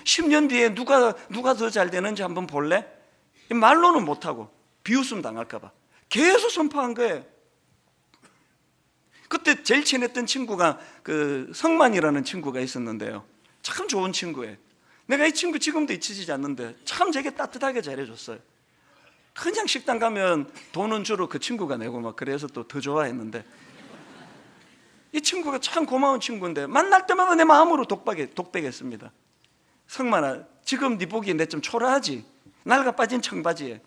10년 뒤에 누가 더 잘 되는지 한번 볼래? 말로는 못하고 비웃음 당할까 봐 계속 선포한 거예요. 그때 제일 친했던 친구가 그 성만이라는 친구가 있었는데요, 참 좋은 친구예요. 내가 이 친구 지금도 잊히지 않는데 참 되게 따뜻하게 잘해줬어요. 그냥 식당 가면 돈은 주로 그 친구가 내고 막 그래서 또 더 좋아했는데, 이 친구가 참 고마운 친구인데 만날 때마다 내 마음으로 독백했습니다. 성만아, 지금 네 보기에 내 좀 초라하지? 낡아 빠진 청바지에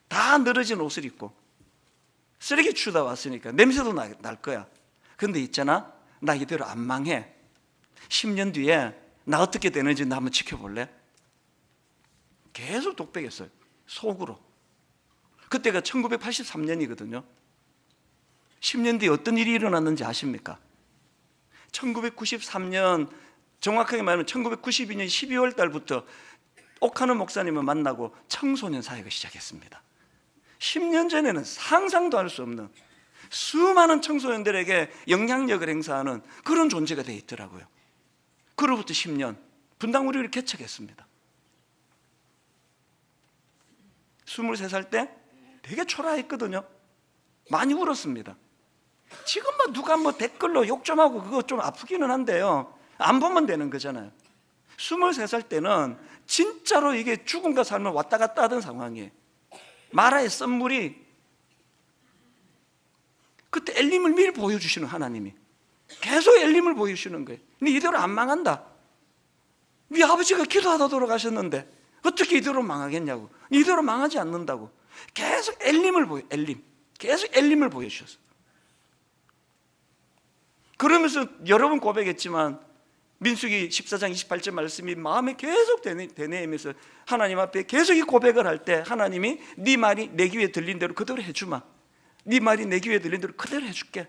다 늘어진 옷을 입고 쓰레기 치우다 왔으니까 냄새도 날 거야. 근데 있잖아, 나 이대로 안 망해. 10년 뒤에 나 어떻게 되는지 나 한번 지켜볼래? 계속 독백했어요, 속으로. 그때가 1983년이거든요. 10년 뒤에 어떤 일이 일어났는지 아십니까? 1993년, 정확하게 말하면 1992년 12월 달부터 옥하는 목사님을 만나고 청소년 사역을 시작했습니다. 10년 전에는 상상도 할 수 없는 수많은 청소년들에게 영향력을 행사하는 그런 존재가 되어 있더라고요. 그로부터 10년 분당우리를 개척했습니다. 23살 때 되게 초라했거든요. 많이 울었습니다. 지금 뭐 누가 뭐 댓글로 욕 좀 하고 그거 좀 아프기는 한데요, 안 보면 되는 거잖아요. 23살 때는 진짜로 이게 죽음과 삶을 왔다 갔다 하던 상황이에요. 마라의 썬물이, 그때 엘림을 미리 보여주시는 하나님이 계속 엘림을 보여주시는 거예요. 근데 이대로 안 망한다. 네 아버지가 기도하다 돌아가셨는데 어떻게 이대로 망하겠냐고. 이대로 망하지 않는다고 계속 엘림을 계속 엘림을 보여주셨어요. 그러면서 여러 번 고백했지만 민수기 14장 28절 말씀이 마음에 계속 되뇌이면서 하나님 앞에 계속 이 고백을 할 때 하나님이 네 말이 내 귀에 들린 대로 그대로 해주마. 네 말이 내 귀에 들린 대로 그대로 해줄게.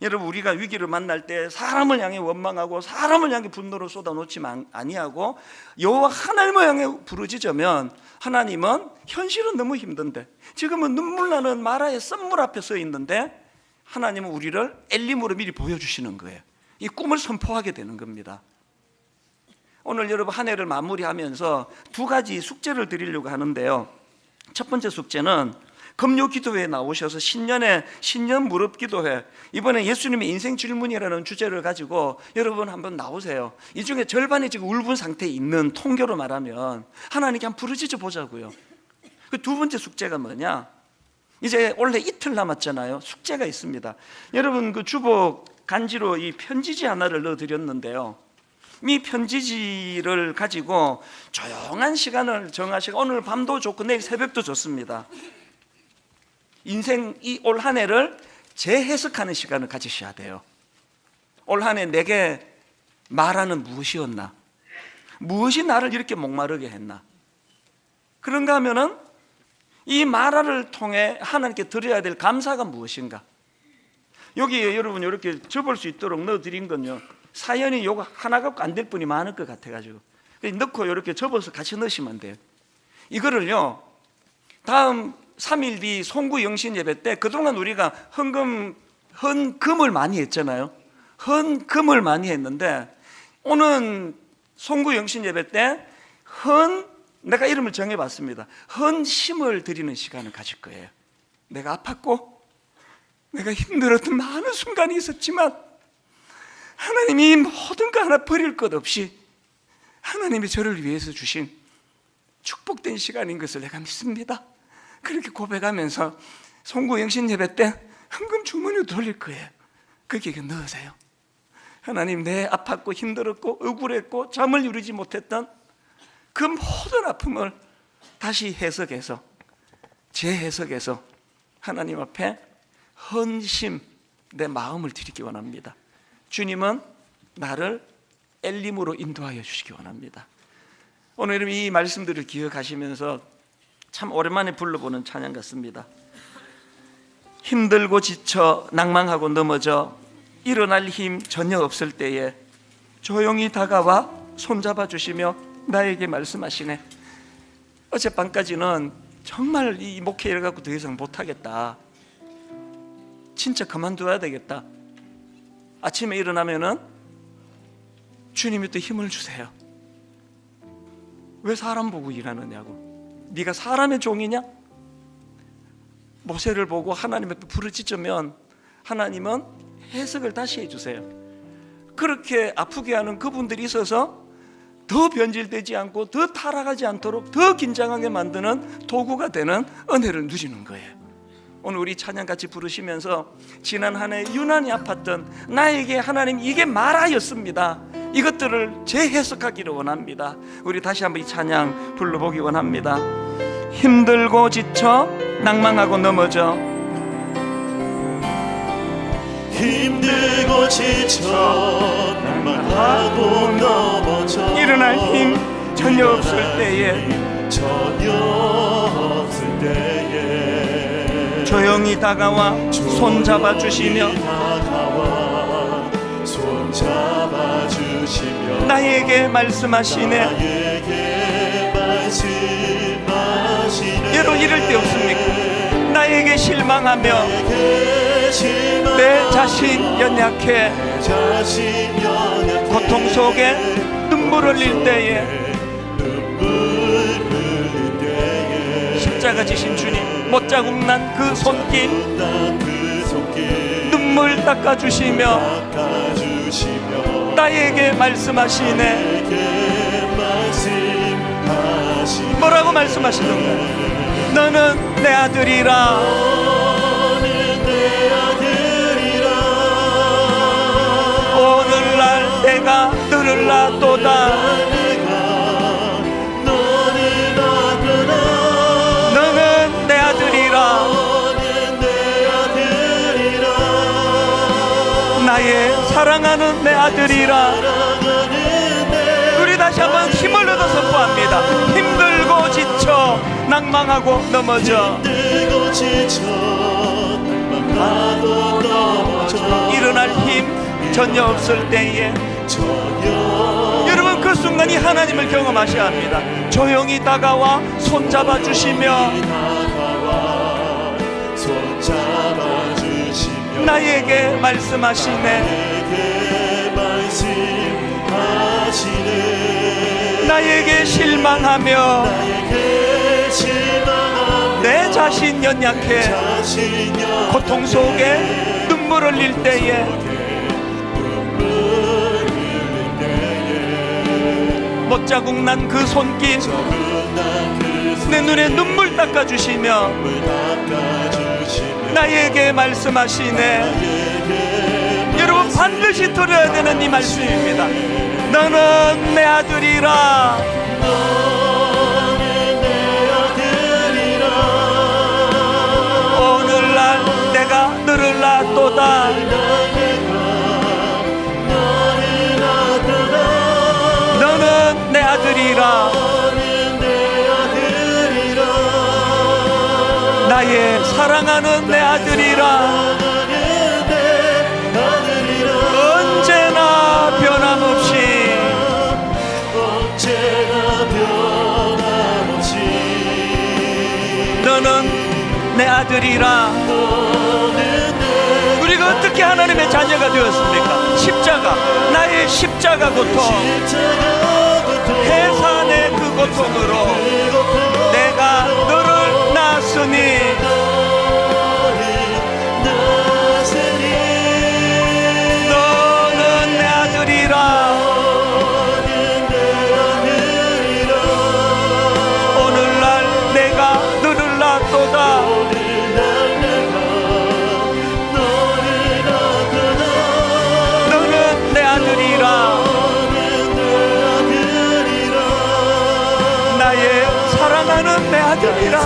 여러분, 우리가 위기를 만날 때 사람을 향해 원망하고 사람을 향해 분노를 쏟아놓지 아니하고 여호와 하나님을 향해 부르짖으면 하나님은 현실은 너무 힘든데, 지금은 눈물 나는 마라의 썬물 앞에 서 있는데 하나님은 우리를 엘림으로 미리 보여주시는 거예요. 이 꿈을 선포하게 되는 겁니다. 오늘 여러분 한 해를 마무리하면서 두 가지 숙제를 드리려고 하는데요. 첫 번째 숙제는 금요 기도회에 나오셔서 신년 무릎 기도회, 이번에 예수님의 인생 질문이라는 주제를 가지고 여러분 한번 나오세요. 이 중에 절반이 지금 울분 상태에 있는, 통계로 말하면 하나님께 한번 부르짖어 보자고요. 그 두 번째 숙제가 뭐냐? 이제 올해 이틀 남았잖아요. 숙제가 있습니다. 여러분, 그 주복 간지로 이 편지지 하나를 넣어드렸는데요, 이 편지지를 가지고 조용한 시간을 정하시고, 오늘 밤도 좋고 내일 새벽도 좋습니다. 인생 이 올 한 해를 재해석하는 시간을 가지셔야 돼요. 올 한 해 내게 말하는 무엇이었나? 무엇이 나를 이렇게 목마르게 했나? 그런가 하면은 이 말을 통해 하나님께 드려야 될 감사가 무엇인가? 여기에 여러분 이렇게 접을 수 있도록 넣어드린 건요, 사연이 요거 하나 갖고 안 될 분이 많을 것 같아가지고 넣고 이렇게 접어서 같이 넣으시면 돼요. 이거를요, 다음 3일 뒤 송구 영신 예배 때, 그동안 우리가 헌금을 많이 했잖아요. 헌금을 많이 했는데 오늘 송구 영신 예배 때 내가 이름을 정해봤습니다. 헌심을 드리는 시간을 가질 거예요. 내가 아팠고 내가 힘들었던 많은 순간이 있었지만 하나님이 모든 거 하나 버릴 것 없이 하나님이 저를 위해서 주신 축복된 시간인 것을 내가 믿습니다. 그렇게 고백하면서 송구 영신 예배 때 헌금 주머니를 돌릴 거예요. 거기에 넣으세요. 하나님, 내 아팠고 힘들었고 억울했고 잠을 이루지 못했던 그 모든 아픔을 다시 해석해서, 재해석해서 하나님 앞에 헌심, 내 마음을 드리기 원합니다. 주님은 나를 엘림으로 인도하여 주시기 원합니다. 오늘 이 말씀들을 기억하시면서 참 오랜만에 불러보는 찬양 같습니다. 힘들고 지쳐 낭망하고 넘어져 일어날 힘 전혀 없을 때에 조용히 다가와 손잡아 주시며 나에게 말씀하시네. 어젯밤까지는 정말 이 목회를 갖고 더 이상 못하겠다, 진짜 그만둬야 되겠다. 아침에 일어나면은 주님이 또 힘을 주세요. 왜 사람 보고 일하느냐고. 네가 사람의 종이냐? 모세를 보고 하나님 앞에 부르짖으면 하나님은 해석을 다시 해주세요. 그렇게 아프게 하는 그분들이 있어서 더 변질되지 않고 더 타락하지 않도록 더 긴장하게 만드는 도구가 되는 은혜를 누리는 거예요. 오늘 우리 찬양 같이 부르시면서 지난 한 해 유난히 아팠던 나에게 하나님 이게 말하였습니다, 이것들을 재해석하기를 원합니다. 우리 다시 한번 이 찬양 불러보기 원합니다. 힘들고 지쳐 낭망하고 넘어져, 힘들고 지쳐 낭망하고 넘어져 일어날 힘 전혀 없을 때에 조용히 다가와 손잡아 주시며 나에게 말씀하시네. 여러분 이럴 때 없습니까? 나에게 실망하며 내 자신 연약해 고통 속에 눈물 흘릴 때에 십자가 지신 주님, 못자국 난 그 손길 눈물 닦아주시며 나에게 말씀하시네. 뭐라고 말씀하시는가? 너는 내 아들이라. 오늘날 내가 들을라도다. 너는 내 아들이라. 나의 사랑하는 내 아들이라. 우리 다시 한번 힘을 얻어 선포합니다. 힘들고 지쳐 낭망하고 넘어져 일어날 힘 전혀 없을 때에 여러분 그 순간이 하나님을 경험하셔야 합니다. 조용히 다가와 손잡아 주시며 나에게 말씀하시네. 나에게 실망하며 내 자신 연약해 고통 속에 눈물 흘릴 때에 못자국 난 그 손길 내 눈에 눈물 닦아주시며 나에게 말씀하시네. 여러분 반드시 들어야 되는 이 말씀입니다. 너는 내 아들이라. 오늘날 내가 들을라도다. 너는 내 아들이라. 나의 사랑하는 내 아들이라. 언제나 변함없이 너는 내 아들이라. 우리가 어떻게 하나님의 자녀가 되었습니까? 십자가, 나의 십자가 고통, 해산의 그 고통으로 내가 너를 낳았으니 너는 내 아들이라. 오늘날 내가 너를 낳았도다. 너는 내 아들이라. 나의 사랑하는 내 아들이라.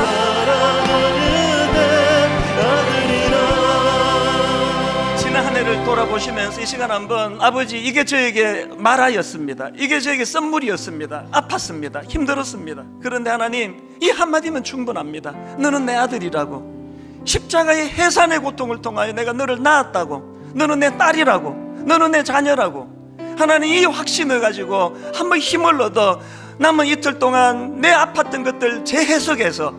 지난 한 해를 돌아보시면서 이 시간 한번 아버지 이게 저에게 말하였습니다. 이게 저에게 선물이었습니다. 아팠습니다. 힘들었습니다. 그런데 하나님 이 한마디면 충분합니다. 너는 내 아들이라고. 십자가의 해산의 고통을 통하여 내가 너를 낳았다고. 너는 내 딸이라고. 너는 내 자녀라고. 하나님 이 확신을 가지고 한번 힘을 얻어 남은 이틀 동안 내 아팠던 것들 재해석해서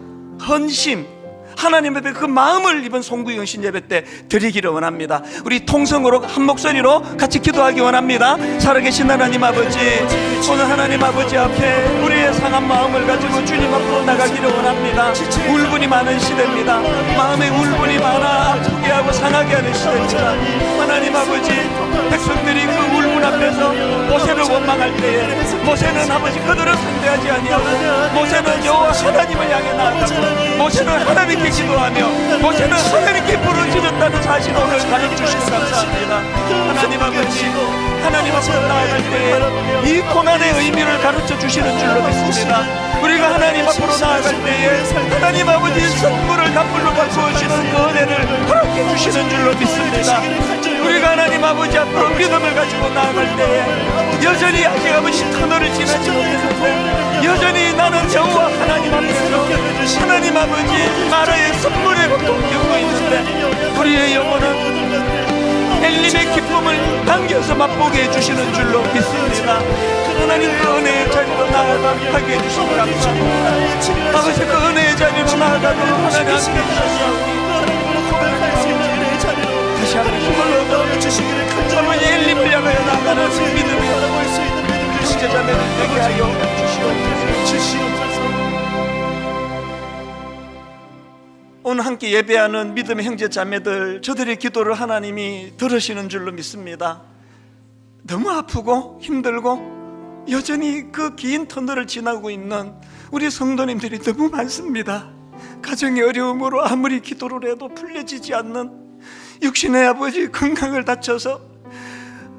헌심 하나님 앞에 그 마음을 이번 송구 영신 예배 때 드리기를 원합니다. 우리 통성으로 한 목소리로 같이 기도하기 원합니다. 살아계신 하나님 아버지, 오늘 하나님 아버지 앞에 우리의 상한 마음을 가지고 주님 앞으로 나가기를 원합니다. 울분이 많은 시대입니다. 마음에 울분이 많아 아프게 하고 상하게 하는 시대입니다. 하나님 아버지, 백성들이 그 울분 앞에서 모세를 원망할 때에 모세는 아버지 그들을 상대하지 아니하고 모세는 여호와 하나님을 향해 나아가고 모세는 하나님께 기도하며 모세는 하나님께 부르짖었다는 사실을 오늘 가르쳐주시고 감사합니다. 하나님 아버지, 하나님 앞으로 나아갈 때에 이 고난의 의미를 가르쳐 주시는 줄로 믿습니다. 우리가 하나님 앞으로 나아갈 때에 하나님 아버지 선물을 단물로 바꾸시는 그 은혜를 허락해 주시는 줄로 믿습니다. 우리가 하나님 아버지 앞으로 믿음을 가지고 나아갈 때에 여전히 아직 아버지 터널을 지나지 못했는데 여전히 나는 여호와 하나님 앞에서 하나님 아버지 나라의 선물의 고통을 겪고 있는데 우리의 영혼은 엘림의 기쁨을 당겨서 맛보게 해주시는 줄로 믿습니다. 하나님 그 은혜의 자리로 나아가게 해주시고 감사합니다. 아버지 그 은혜의 자리로 나아가도록 하나님 함께 해주셨사오니 다시 한번 힘을 얻어 아버지 엘림을 향하여 나아가는 믿음이 형제자매를 되게 하여 주시옵소서. 오늘 함께 예배하는 믿음의 형제 자매들, 저들의 기도를 하나님이 들으시는 줄로 믿습니다. 너무 아프고 힘들고 여전히 그 긴 터널을 지나고 있는 우리 성도님들이 너무 많습니다. 가정의 어려움으로 아무리 기도를 해도 풀려지지 않는 육신의 아버지 건강을 다쳐서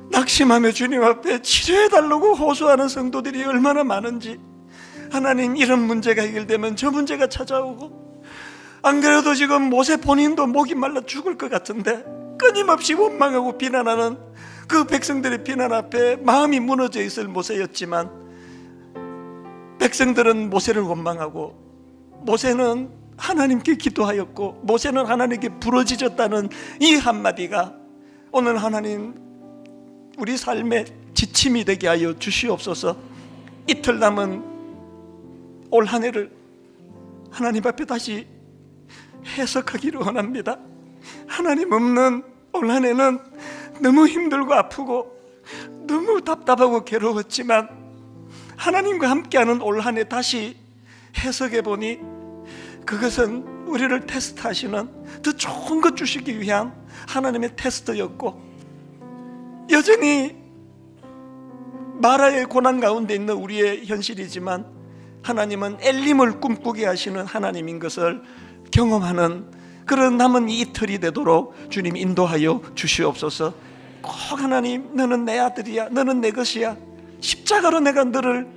낙심하며 주님 앞에 치료해달라고 호소하는 성도들이 얼마나 많은지, 하나님, 이런 문제가 해결되면 저 문제가 찾아오고, 안 그래도 지금 모세 본인도 목이 말라 죽을 것 같은데 끊임없이 원망하고 비난하는 그 백성들의 비난 앞에 마음이 무너져 있을 모세였지만, 백성들은 모세를 원망하고 모세는 하나님께 기도하였고 모세는 하나님께 부러지졌다는 이 한마디가 오늘 하나님 우리 삶의 지침이 되게 하여 주시옵소서. 이틀 남은 올 한 해를 하나님 앞에 다시 해석하기를 원합니다. 하나님 없는 올 한 해는 너무 힘들고 아프고 너무 답답하고 괴로웠지만, 하나님과 함께하는 올 한 해 다시 해석해 보니 그것은 우리를 테스트하시는 더 좋은 것 주시기 위한 하나님의 테스트였고, 여전히 마라의 고난 가운데 있는 우리의 현실이지만 하나님은 엘림을 꿈꾸게 하시는 하나님인 것을 경험하는 그런 남은 이 이틀이 되도록 주님 인도하여 주시옵소서. 꼭 하나님, 너는 내 아들이야, 너는 내 것이야, 십자가로 내가 너를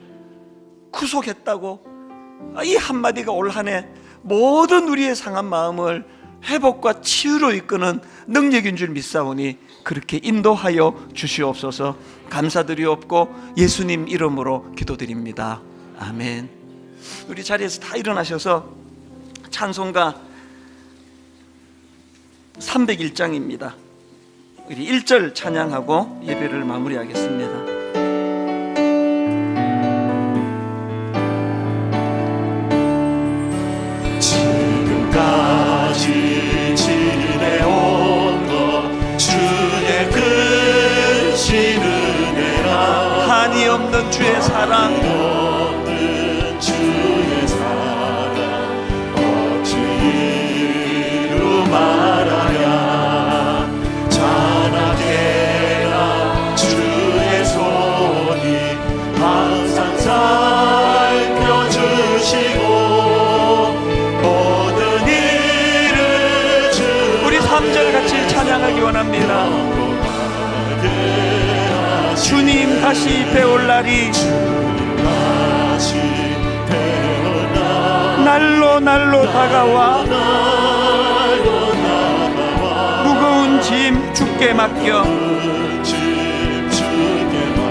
구속했다고, 이 한마디가 올 한 해 모든 우리의 상한 마음을 회복과 치유로 이끄는 능력인 줄 믿사오니 그렇게 인도하여 주시옵소서. 감사드리옵고 예수님 이름으로 기도드립니다. 아멘. 우리 자리에서 다 일어나셔서 찬송가 301장입니다. 우리 1절 찬양하고 예배를 마무리하겠습니다. 지금까지 지내온 것 주의 크신 은혜라, 한이 없는 주의 사랑, 없는 주의 사랑 어찌 이루 말하랴. 자나게나 주의 손이 항상 살펴주시고 모든 일을 우리 3절 같이 찬양하기 원합니다. 주님 다시 배올 날이 다시 태어나 날로 다가와 무거운 짐 주께 맡겨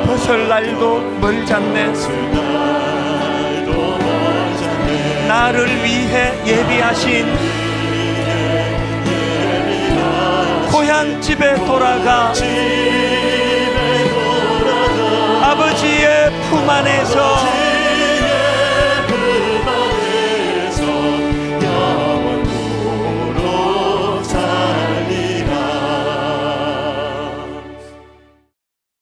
벗을 날도 멀잖네. 나를 위해 예비하신 고향 집에 돌아가 아버지의 품 안에서